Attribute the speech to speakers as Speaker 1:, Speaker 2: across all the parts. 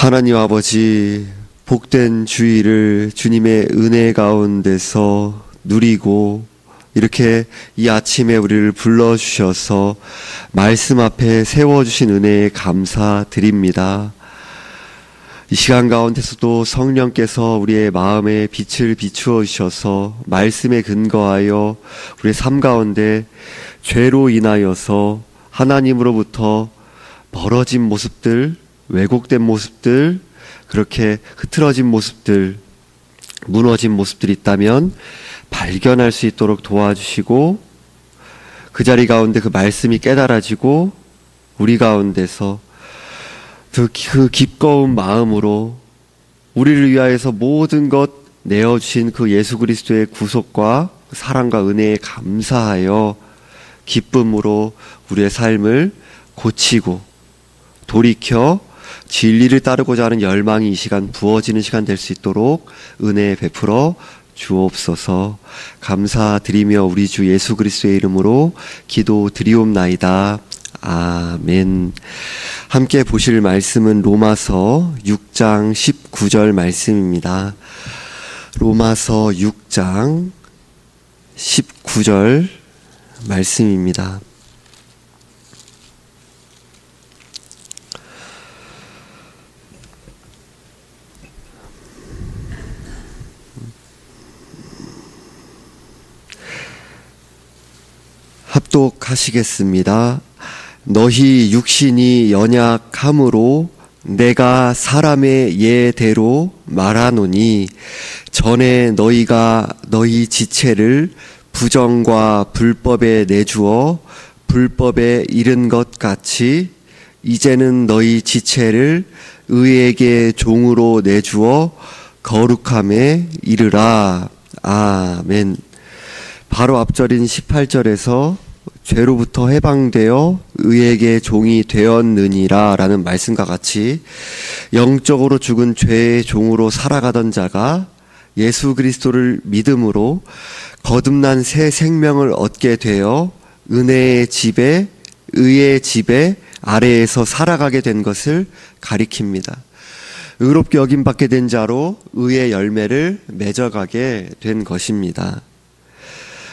Speaker 1: 하나님 아버지, 복된 주일을 주님의 은혜 가운데서 누리고 이렇게 이 아침에 우리를 불러주셔서 말씀 앞에 세워주신 은혜에 감사드립니다. 이 시간 가운데서도 성령께서 우리의 마음에 빛을 비추어 주셔서 말씀에 근거하여 우리의 삶 가운데 죄로 인하여서 하나님으로부터 멀어진 모습들, 왜곡된 모습들, 그렇게 흐트러진 모습들, 무너진 모습들이 있다면 발견할 수 있도록 도와주시고 그 자리 가운데 그 말씀이 깨달아지고 우리 가운데서 그 기꺼운 마음으로 우리를 위하여서 모든 것 내어주신 그 예수 그리스도의 구속과 사랑과 은혜에 감사하여 기쁨으로 우리의 삶을 고치고 돌이켜 진리를 따르고자 하는 열망이 이 시간 부어지는 시간 될 수 있도록 은혜 베풀어 주옵소서. 감사드리며 우리 주 예수 그리스도의 이름으로 기도드리옵나이다. 아멘. 함께 보실 말씀은 로마서 6장 19절 말씀입니다. 로마서 6장 19절 말씀입니다. 합독하시겠습니다. 너희 육신이 연약함으로 내가 사람의 예대로 말하노니 전에 너희가 너희 지체를 부정과 불법에 내주어 불법에 이른 것 같이 이제는 너희 지체를 의에게 종으로 내주어 거룩함에 이르라. 아멘. 바로 앞절인 18절에서 죄로부터 해방되어 의에게 종이 되었느니라 라는 말씀과 같이 영적으로 죽은 죄의 종으로 살아가던 자가 예수 그리스도를 믿음으로 거듭난 새 생명을 얻게 되어 은혜의 지배, 의의 지배 아래에서 살아가게 된 것을 가리킵니다. 의롭게 여김받게 된 자로 의의 열매를 맺어가게 된 것입니다.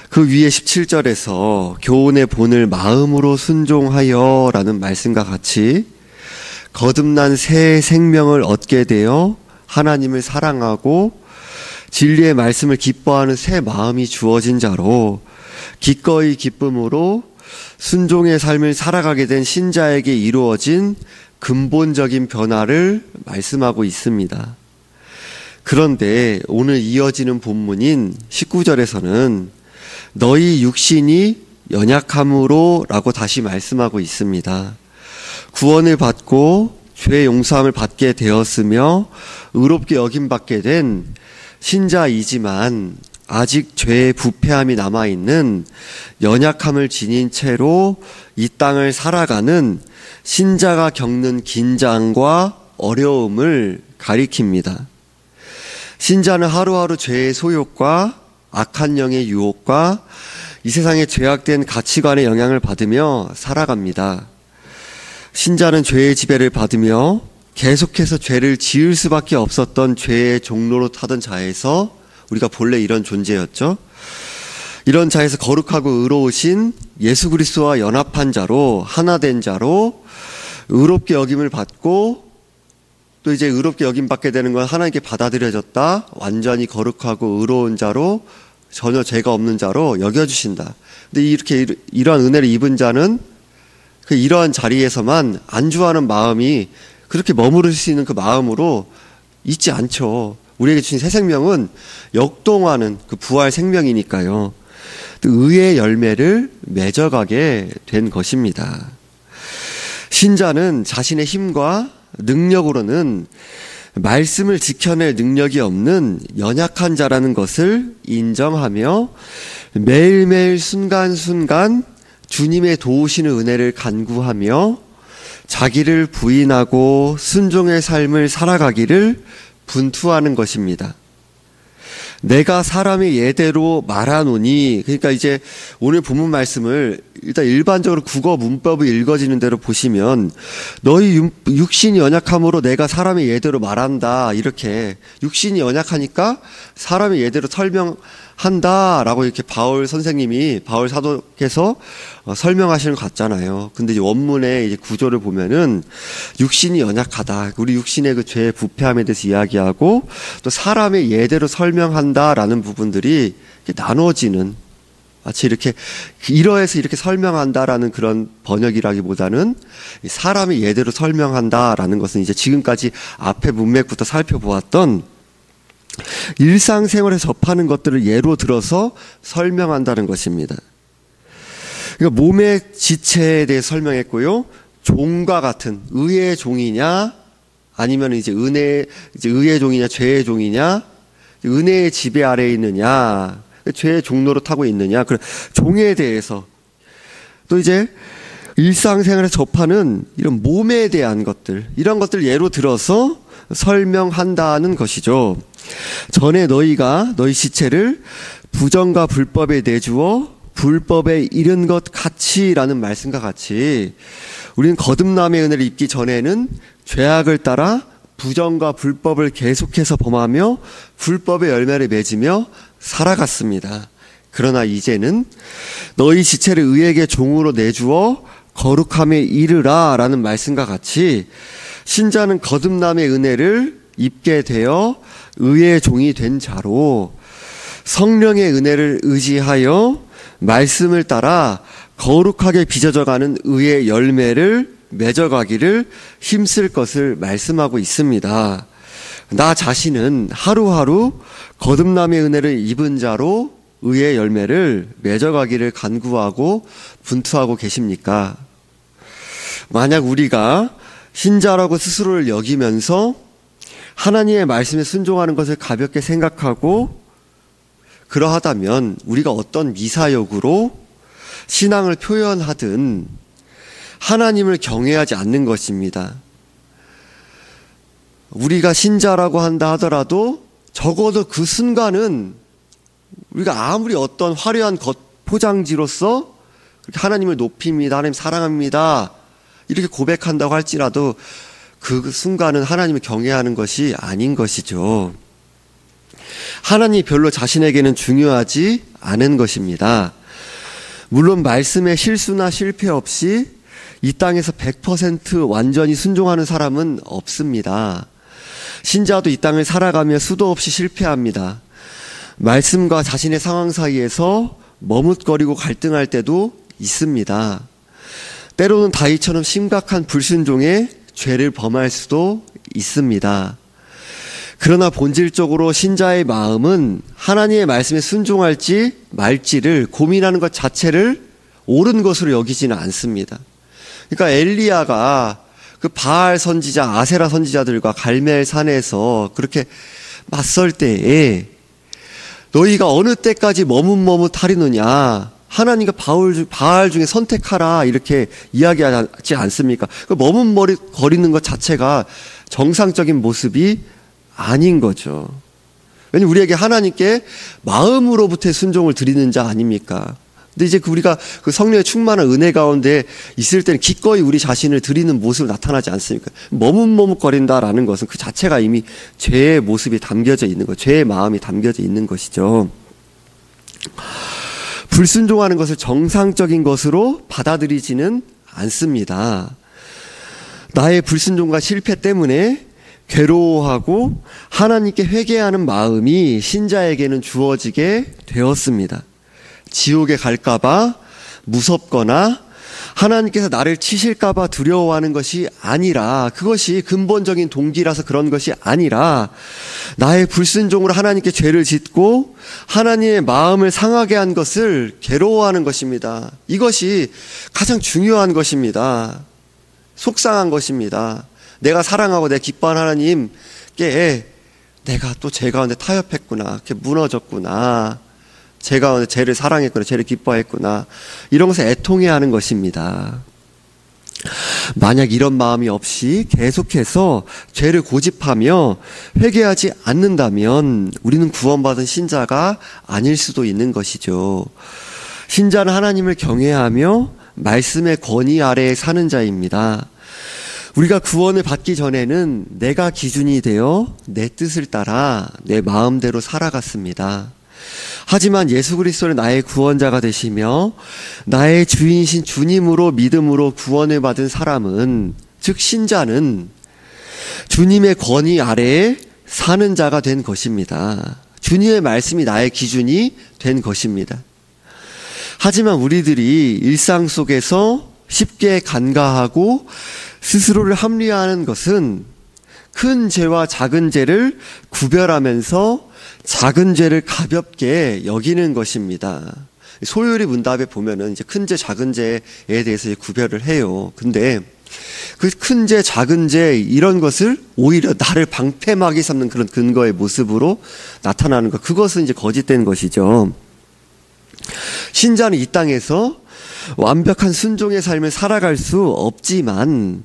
Speaker 1: 그 위에 17절에서 교훈의 본을 마음으로 순종하여 라는 말씀과 같이 거듭난 새 생명을 얻게 되어 하나님을 사랑하고 진리의 말씀을 기뻐하는 새 마음이 주어진 자로 기꺼이 기쁨으로 순종의 삶을 살아가게 된 신자에게 이루어진 근본적인 변화를 말씀하고 있습니다. 그런데 오늘 이어지는 본문인 19절에서는 너희 육신이 연약함으로 라고 다시 말씀하고 있습니다. 구원을 받고 죄 용서함을 받게 되었으며 의롭게 여김받게 된 신자이지만 아직 죄의 부패함이 남아있는 연약함을 지닌 채로 이 땅을 살아가는 신자가 겪는 긴장과 어려움을 가리킵니다. 신자는 하루하루 죄의 소욕과 악한 영의 유혹과 이 세상의 죄악된 가치관의 영향을 받으며 살아갑니다. 신자는 죄의 지배를 받으며 계속해서 죄를 지을 수밖에 없었던 죄의 종로로 타던 자에서 우리가 본래 이런 존재였죠. 이런 자에서 거룩하고 의로우신 예수 그리스도와 연합한 자로 하나 된 자로 의롭게 여김을 받고 또 이제 의롭게 여김받게 되는 건 하나님께 받아들여졌다. 완전히 거룩하고 의로운 자로 전혀 죄가 없는 자로 여겨주신다. 근데 이렇게 이러한 은혜를 입은 자는 그 이러한 자리에서만 안주하는 마음이 그렇게 머무를 수 있는 그 마음으로 있지 않죠. 우리에게 주신 새 생명은 역동하는 그 부활 생명이니까요. 의의 열매를 맺어가게 된 것입니다. 신자는 자신의 힘과 능력으로는 말씀을 지켜낼 능력이 없는 연약한 자라는 것을 인정하며 매일매일 순간순간 주님의 도우시는 은혜를 간구하며 자기를 부인하고 순종의 삶을 살아가기를 분투하는 것입니다. 내가 사람의 예대로 말하노니, 그러니까 이제 오늘 본문 말씀을 일단 일반적으로 국어 문법이 읽어지는 대로 보시면 너희 육신이 연약함으로 내가 사람의 예대로 말한다, 이렇게 육신이 연약하니까 사람의 예대로 설명한다라고 이렇게 바울 선생님이, 바울 사도께서 설명하시는 것 같잖아요. 근데 이제 원문의 이제 구조를 보면은 육신이 연약하다, 우리 육신의 그 죄의 부패함에 대해서 이야기하고 또 사람의 예대로 설명한다라는 부분들이 나눠지는, 마치 이렇게 이러해서 이렇게 설명한다라는 그런 번역이라기보다는 사람의 예대로 설명한다라는 것은 이제 지금까지 앞에 문맥부터 살펴보았던 일상생활에 접하는 것들을 예로 들어서 설명한다는 것입니다. 그러니까 몸의 지체에 대해 설명했고요. 종과 같은, 의의 종이냐 아니면 이제 의의 종이냐 죄의 종이냐, 은혜의 지배 아래에 있느냐, 죄의 종로로 타고 있느냐, 그런 종에 대해서, 또 이제 일상생활에 접하는 이런 몸에 대한 것들, 이런 것들 예로 들어서 설명한다는 것이죠. 전에 너희가 너희 시체를 부정과 불법에 내주어 불법에 이른 것 같이라는 말씀과 같이 우리는 거듭남의 은혜를 입기 전에는 죄악을 따라 부정과 불법을 계속해서 범하며 불법의 열매를 맺으며 살아갔습니다. 그러나 이제는 너희 지체를 의에게 종으로 내주어 거룩함에 이르라 라는 말씀과 같이 신자는 거듭남의 은혜를 입게 되어 의의 종이 된 자로 성령의 은혜를 의지하여 말씀을 따라 거룩하게 빚어져가는 의의 열매를 맺어가기를 힘쓸 것을 말씀하고 있습니다. 나 자신은 하루하루 거듭남의 은혜를 입은 자로 의의 열매를 맺어가기를 간구하고 분투하고 계십니까? 만약 우리가 신자라고 스스로를 여기면서 하나님의 말씀에 순종하는 것을 가볍게 생각하고 그러하다면 우리가 어떤 미사역으로 신앙을 표현하든 하나님을 경외하지 않는 것입니다. 우리가 신자라고 한다 하더라도 적어도 그 순간은 우리가 아무리 어떤 화려한 겉포장지로서 하나님을 높입니다, 하나님 사랑합니다 이렇게 고백한다고 할지라도 그 순간은 하나님을 경외하는 것이 아닌 것이죠. 하나님이 별로 자신에게는 중요하지 않은 것입니다. 물론 말씀에 실수나 실패 없이 이 땅에서 100% 완전히 순종하는 사람은 없습니다. 신자도 이 땅을 살아가며 수도 없이 실패합니다. 말씀과 자신의 상황 사이에서 머뭇거리고 갈등할 때도 있습니다. 때로는 다윗처럼 심각한 불순종에 죄를 범할 수도 있습니다. 그러나 본질적으로 신자의 마음은 하나님의 말씀에 순종할지 말지를 고민하는 것 자체를 옳은 것으로 여기지는 않습니다. 그러니까 엘리야가 그 바알 선지자, 아세라 선지자들과 갈멜 산에서 그렇게 맞설 때에 너희가 어느 때까지 머뭇머뭇하리느냐, 하나님과 바알 중에 선택하라 이렇게 이야기하지 않습니까? 그 머뭇거리는 것 자체가 정상적인 모습이 아닌 거죠. 왜냐면 우리에게 하나님께 마음으로부터의 순종을 드리는 자 아닙니까? 근데 이제 우리가 그 성령의 충만한 은혜 가운데 있을 때는 기꺼이 우리 자신을 드리는 모습을 나타나지 않습니까? 머뭇머뭇거린다라는 것은 그 자체가 이미 죄의 모습이 담겨져 있는 것, 죄의 마음이 담겨져 있는 것이죠. 불순종하는 것을 정상적인 것으로 받아들이지는 않습니다. 나의 불순종과 실패 때문에 괴로워하고 하나님께 회개하는 마음이 신자에게는 주어지게 되었습니다. 지옥에 갈까봐 무섭거나 하나님께서 나를 치실까봐 두려워하는 것이 아니라, 그것이 근본적인 동기라서 그런 것이 아니라 나의 불순종으로 하나님께 죄를 짓고 하나님의 마음을 상하게 한 것을 괴로워하는 것입니다. 이것이 가장 중요한 것입니다. 속상한 것입니다. 내가 사랑하고 내가 기뻐하는 하나님께 내가 또 죄 가운데 타협했구나, 이렇게 무너졌구나, 죄 가운데 죄를 사랑했구나, 죄를 기뻐했구나, 이런 것을 애통해하는 것입니다. 만약 이런 마음이 없이 계속해서 죄를 고집하며 회개하지 않는다면 우리는 구원받은 신자가 아닐 수도 있는 것이죠. 신자는 하나님을 경외하며 말씀의 권위 아래에 사는 자입니다. 우리가 구원을 받기 전에는 내가 기준이 되어 내 뜻을 따라 내 마음대로 살아갔습니다. 하지만 예수 그리스도는 나의 구원자가 되시며 나의 주인이신 주님으로 믿음으로 구원을 받은 사람은, 즉 신자는 주님의 권위 아래에 사는 자가 된 것입니다. 주님의 말씀이 나의 기준이 된 것입니다. 하지만 우리들이 일상 속에서 쉽게 간과하고 스스로를 합리화하는 것은 큰 죄와 작은 죄를 구별하면서 작은 죄를 가볍게 여기는 것입니다. 소요리 문답에 보면은 이제 큰 죄, 작은 죄에 대해서 구별을 해요. 근데 그 큰 죄, 작은 죄 이런 것을 오히려 나를 방패막이 삼는 그런 근거의 모습으로 나타나는 것, 그것은 이제 거짓된 것이죠. 신자는 이 땅에서 완벽한 순종의 삶을 살아갈 수 없지만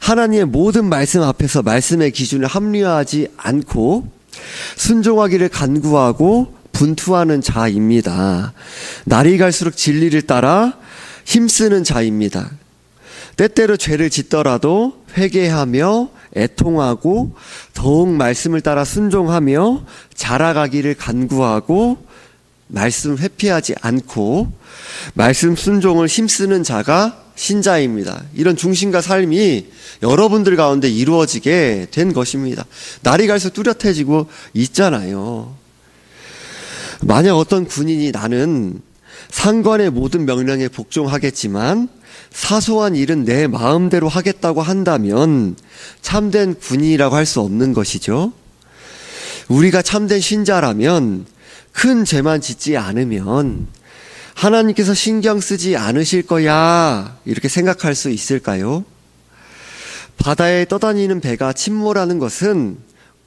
Speaker 1: 하나님의 모든 말씀 앞에서 말씀의 기준을 합리화하지 않고 순종하기를 간구하고 분투하는 자입니다. 날이 갈수록 진리를 따라 힘쓰는 자입니다. 때때로 죄를 짓더라도 회개하며 애통하고 더욱 말씀을 따라 순종하며 자라가기를 간구하고 말씀 회피하지 않고 말씀 순종을 힘쓰는 자가 신자입니다. 이런 중심과 삶이 여러분들 가운데 이루어지게 된 것입니다. 날이 갈수록 뚜렷해지고 있잖아요. 만약 어떤 군인이 나는 상관의 모든 명령에 복종하겠지만 사소한 일은 내 마음대로 하겠다고 한다면 참된 군인이라고 할 수 없는 것이죠. 우리가 참된 신자라면 큰 죄만 짓지 않으면 하나님께서 신경 쓰지 않으실 거야 이렇게 생각할 수 있을까요? 바다에 떠다니는 배가 침몰하는 것은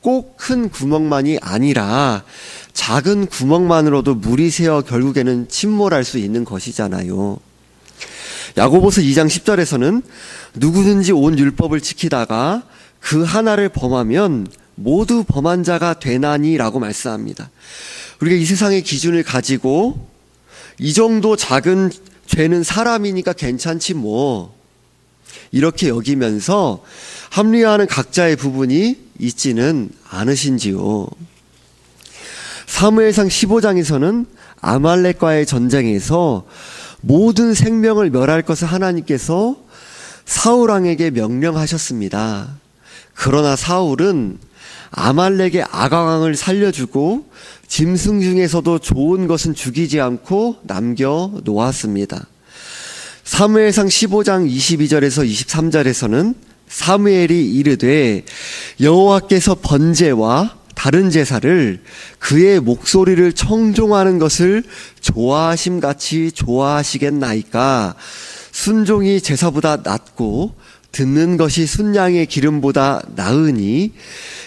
Speaker 1: 꼭 큰 구멍만이 아니라 작은 구멍만으로도 물이 새어 결국에는 침몰할 수 있는 것이잖아요. 야고보서 2장 10절에서는 누구든지 온 율법을 지키다가 그 하나를 범하면 모두 범한 자가 되나니라고 말씀합니다. 우리가 이 세상의 기준을 가지고 이 정도 작은 죄는 사람이니까 괜찮지 뭐 이렇게 여기면서 합리화하는 각자의 부분이 있지는 않으신지요. 사무엘상 15장에서는 아말렉과의 전쟁에서 모든 생명을 멸할 것을 하나님께서 사울 왕에게 명령하셨습니다. 그러나 사울은 아말렉의 아가왕을 살려주고 짐승 중에서도 좋은 것은 죽이지 않고 남겨 놓았습니다. 사무엘상 15장 22절에서 23절에서는 사무엘이 이르되 여호와께서 번제와 다른 제사를 그의 목소리를 청종하는 것을 좋아하심같이 좋아하시겠나이까. 순종이 제사보다 낫고 듣는 것이 순양의 기름보다 나으니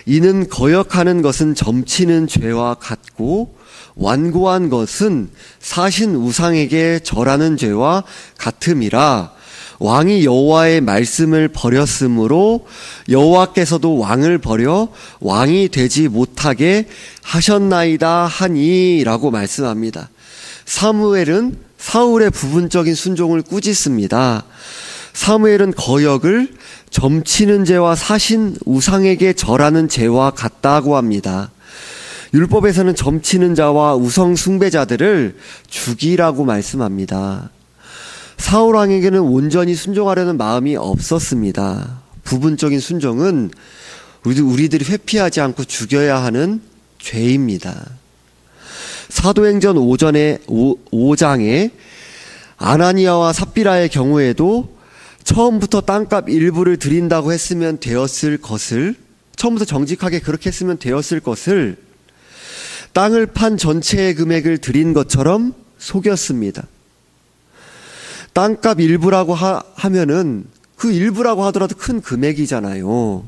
Speaker 1: 이는 거역하는 것은 점치는 죄와 같고 완고한 것은 사신 우상에게 절하는 죄와 같음이라. 왕이 여호와의 말씀을 버렸으므로 여호와께서도 왕을 버려 왕이 되지 못하게 하셨나이다 하니라고 말씀합니다. 사무엘은 사울의 부분적인 순종을 꾸짖습니다. 사무엘은 거역을 점치는 죄와 사신 우상에게 절하는 죄와 같다고 합니다. 율법에서는 점치는 자와 우상 숭배자들을 죽이라고 말씀합니다. 사울 왕에게는 온전히 순종하려는 마음이 없었습니다. 부분적인 순종은 우리들이 회피하지 않고 죽여야 하는 죄입니다. 사도행전 5장에 아나니아와 삽비라의 경우에도 처음부터 땅값 일부를 드린다고 했으면 되었을 것을, 처음부터 정직하게 그렇게 했으면 되었을 것을 땅을 판 전체의 금액을 드린 것처럼 속였습니다. 땅값 일부라고 하면은 그 일부라고 하더라도 큰 금액이잖아요.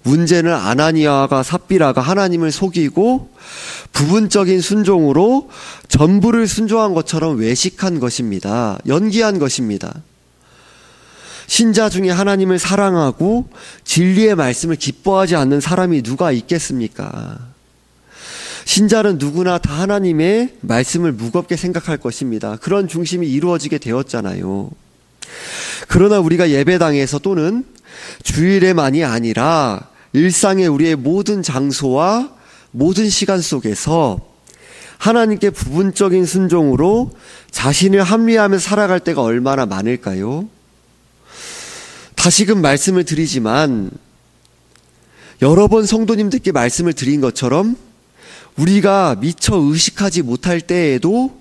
Speaker 1: 문제는 아나니아가 삽비라가 하나님을 속이고 부분적인 순종으로 전부를 순종한 것처럼 외식한 것입니다. 연기한 것입니다. 신자 중에 하나님을 사랑하고 진리의 말씀을 기뻐하지 않는 사람이 누가 있겠습니까? 신자는 누구나 다 하나님의 말씀을 무겁게 생각할 것입니다. 그런 중심이 이루어지게 되었잖아요. 그러나 우리가 예배당에서 또는 주일에만이 아니라 일상의 우리의 모든 장소와 모든 시간 속에서 하나님께 부분적인 순종으로 자신을 합리화하며 살아갈 때가 얼마나 많을까요? 다시금 말씀을 드리지만 여러 번 성도님들께 말씀을 드린 것처럼 우리가 미처 의식하지 못할 때에도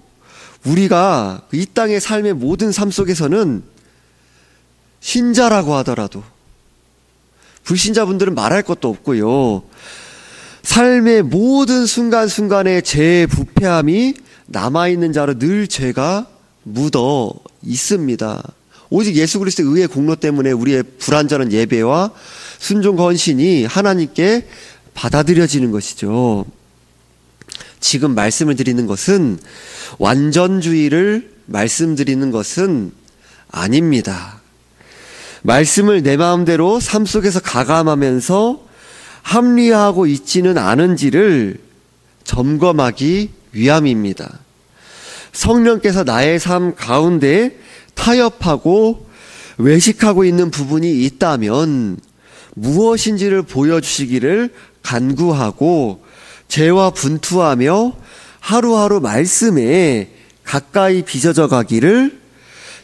Speaker 1: 우리가 이 땅의 삶의 모든 삶 속에서는 신자라고 하더라도 불신자분들은 말할 것도 없고요. 삶의 모든 순간순간에 죄의 부패함이 남아있는 자로 늘 죄가 묻어 있습니다. 오직 예수 그리스도의 의의 공로 때문에 우리의 불완전한 예배와 순종 헌신이 하나님께 받아들여지는 것이죠. 지금 말씀을 드리는 것은 완전주의를 말씀드리는 것은 아닙니다. 말씀을 내 마음대로 삶 속에서 가감하면서 합리화하고 있지는 않은지를 점검하기 위함입니다. 성령께서 나의 삶 가운데 타협하고 외식하고 있는 부분이 있다면 무엇인지를 보여주시기를 간구하고 죄와 분투하며 하루하루 말씀에 가까이 빚어져 가기를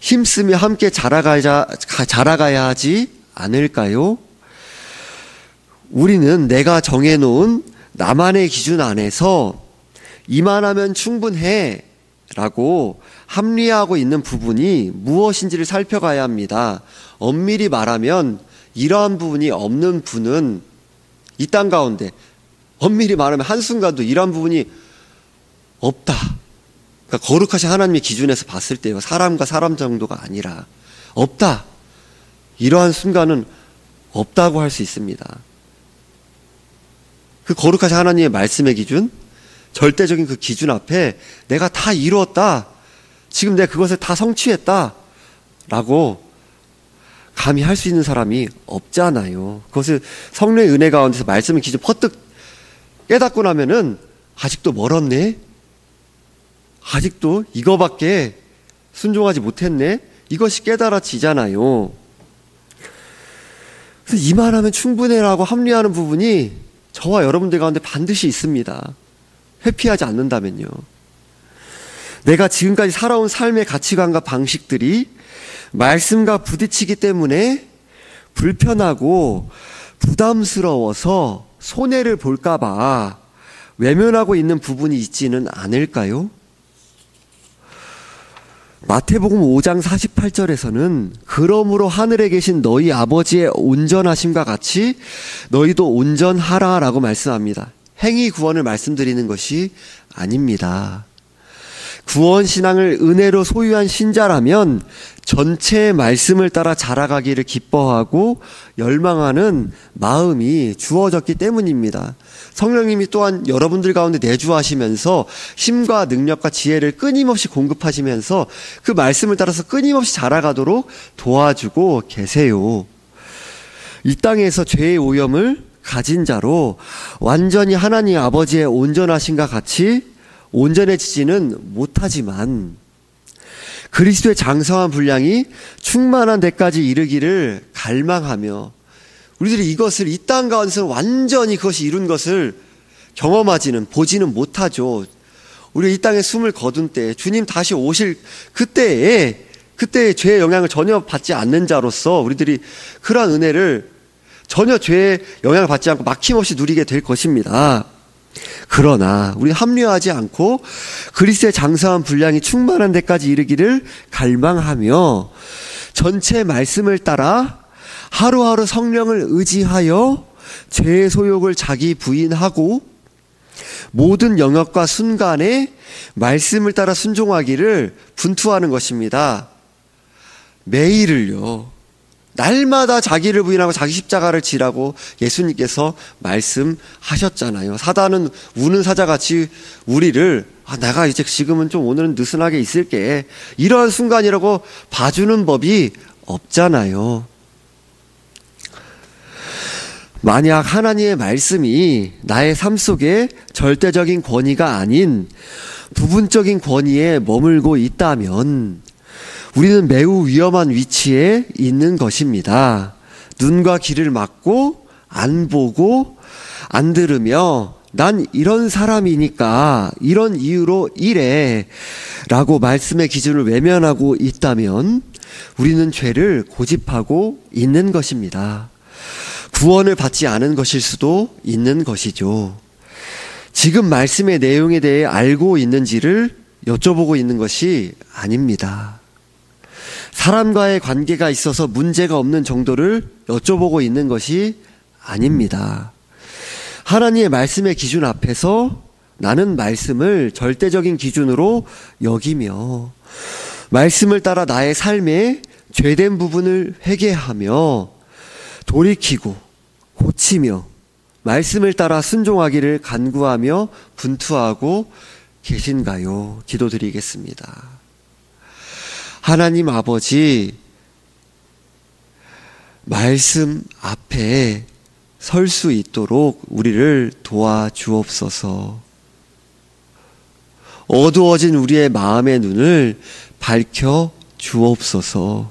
Speaker 1: 힘쓰며 함께 자라가야 하지 않을까요? 우리는 내가 정해놓은 나만의 기준 안에서 이만하면 충분해 라고 합리화하고 있는 부분이 무엇인지를 살펴가야 합니다. 엄밀히 말하면 이러한 부분이 없는 분은 이 땅 가운데 엄밀히 말하면 한순간도 이러한 부분이 없다. 그러니까 거룩하신 하나님의 기준에서 봤을 때요. 사람과 사람 정도가 아니라 없다. 이러한 순간은 없다고 할 수 있습니다. 그 거룩하신 하나님의 말씀의 기준, 절대적인 그 기준 앞에 내가 다 이루었다. 지금 내가 그것을 다 성취했다. 라고 감히 할 수 있는 사람이 없잖아요. 그것을 성령의 은혜 가운데서 말씀의 기준 퍼뜩 깨닫고 나면은 아직도 멀었네? 아직도 이거밖에 순종하지 못했네? 이것이 깨달아지잖아요. 그래서 이만하면 충분해라고 합리화하는 부분이 저와 여러분들 가운데 반드시 있습니다. 회피하지 않는다면요. 내가 지금까지 살아온 삶의 가치관과 방식들이 말씀과 부딪히기 때문에 불편하고 부담스러워서 손해를 볼까봐 외면하고 있는 부분이 있지는 않을까요? 마태복음 5장 48절에서는 그러므로 하늘에 계신 너희 아버지의 온전하심과 같이 너희도 온전하라 라고 말씀합니다. 행위 구원을 말씀드리는 것이 아닙니다. 구원신앙을 은혜로 소유한 신자라면 전체의 말씀을 따라 자라가기를 기뻐하고 열망하는 마음이 주어졌기 때문입니다. 성령님이 또한 여러분들 가운데 내주하시면서 힘과 능력과 지혜를 끊임없이 공급하시면서 그 말씀을 따라서 끊임없이 자라가도록 도와주고 계세요. 이 땅에서 죄의 오염을 가진 자로 완전히 하나님 아버지의 온전하심과 같이 온전해지지는 못하지만 그리스도의 장성한 분량이 충만한 데까지 이르기를 갈망하며 우리들이 이것을 이 땅 가운데서 완전히 그것이 이룬 것을 경험하지는 보지는 못하죠. 우리가 이 땅에 숨을 거둔 때 주님 다시 오실 그때에 죄의 영향을 전혀 받지 않는 자로서 우리들이 그러한 은혜를 전혀 죄의 영향을 받지 않고 막힘없이 누리게 될 것입니다. 그러나 우리 합리화하지 않고 그리스도의 장성한 분량이 충만한 데까지 이르기를 갈망하며 전체 말씀을 따라 하루하루 성령을 의지하여 죄의 소욕을 자기 부인하고 모든 영역과 순간에 말씀을 따라 순종하기를 분투하는 것입니다. 매일을요. 날마다 자기를 부인하고 자기 십자가를 지라고 예수님께서 말씀하셨잖아요. 사단은 우는 사자같이 우리를 내가 이제 지금은 좀 오늘은 느슨하게 있을게 이러한 순간이라고 봐주는 법이 없잖아요. 만약 하나님의 말씀이 나의 삶 속에 절대적인 권위가 아닌 부분적인 권위에 머물고 있다면 우리는 매우 위험한 위치에 있는 것입니다. 눈과 귀를 막고 안 보고 안 들으며 난 이런 사람이니까 이런 이유로 이래 라고 말씀의 기준을 외면하고 있다면 우리는 죄를 고집하고 있는 것입니다. 구원을 받지 않은 것일 수도 있는 것이죠. 지금 말씀의 내용에 대해 알고 있는지를 여쭤보고 있는 것이 아닙니다. 사람과의 관계가 있어서 문제가 없는 정도를 여쭤보고 있는 것이 아닙니다. 하나님의 말씀의 기준 앞에서 나는 말씀을 절대적인 기준으로 여기며 말씀을 따라 나의 삶에 죄된 부분을 회개하며 돌이키고 고치며 말씀을 따라 순종하기를 간구하며 분투하고 계신가요? 기도드리겠습니다. 하나님 아버지, 말씀 앞에 설 수 있도록 우리를 도와주옵소서. 어두워진 우리의 마음의 눈을 밝혀 주옵소서.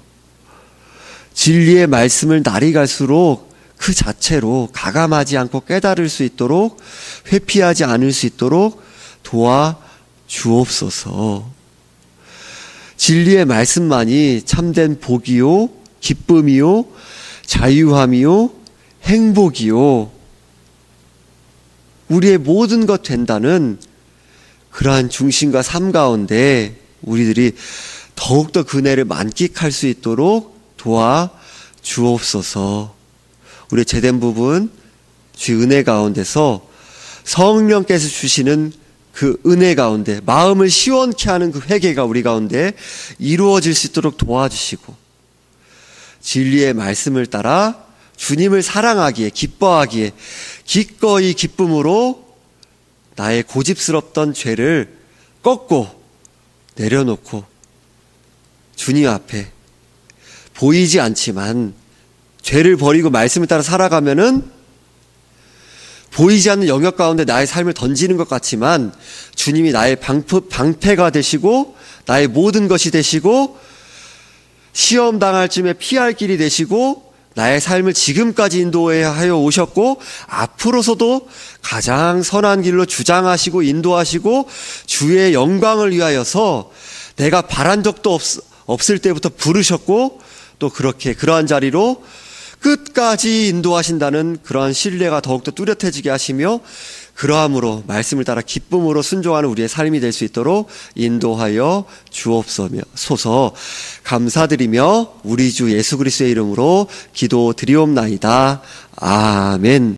Speaker 1: 진리의 말씀을 날이 갈수록 그 자체로 가감하지 않고 깨달을 수 있도록, 회피하지 않을 수 있도록 도와주옵소서. 진리의 말씀만이 참된 복이요, 기쁨이요, 자유함이요, 행복이요, 우리의 모든 것 된다는 그러한 중심과 삶 가운데 우리들이 더욱더 그 은혜를 만끽할 수 있도록 도와주옵소서. 우리의 죄된 부분, 주 은혜 가운데서 성령께서 주시는 그 은혜 가운데 마음을 시원케 하는 그 회개가 우리 가운데 이루어질 수 있도록 도와주시고, 진리의 말씀을 따라 주님을 사랑하기에, 기뻐하기에 기꺼이 기쁨으로 나의 고집스럽던 죄를 꺾고 내려놓고 주님 앞에 보이지 않지만 죄를 버리고 말씀을 따라 살아가면은 보이지 않는 영역 가운데 나의 삶을 던지는 것 같지만 주님이 나의 방패가 되시고 나의 모든 것이 되시고 시험 당할 쯤에 피할 길이 되시고 나의 삶을 지금까지 인도하여 오셨고 앞으로서도 가장 선한 길로 주장하시고 인도하시고 주의 영광을 위하여서 내가 바란 적도 없을 때부터 부르셨고 또 그렇게 그러한 자리로 끝까지 인도하신다는 그러한 신뢰가 더욱더 뚜렷해지게 하시며 그러함으로 말씀을 따라 기쁨으로 순종하는 우리의 삶이 될 수 있도록 인도하여 주옵소서. 감사드리며 우리 주 예수 그리스도의 이름으로 기도드리옵나이다. 아멘.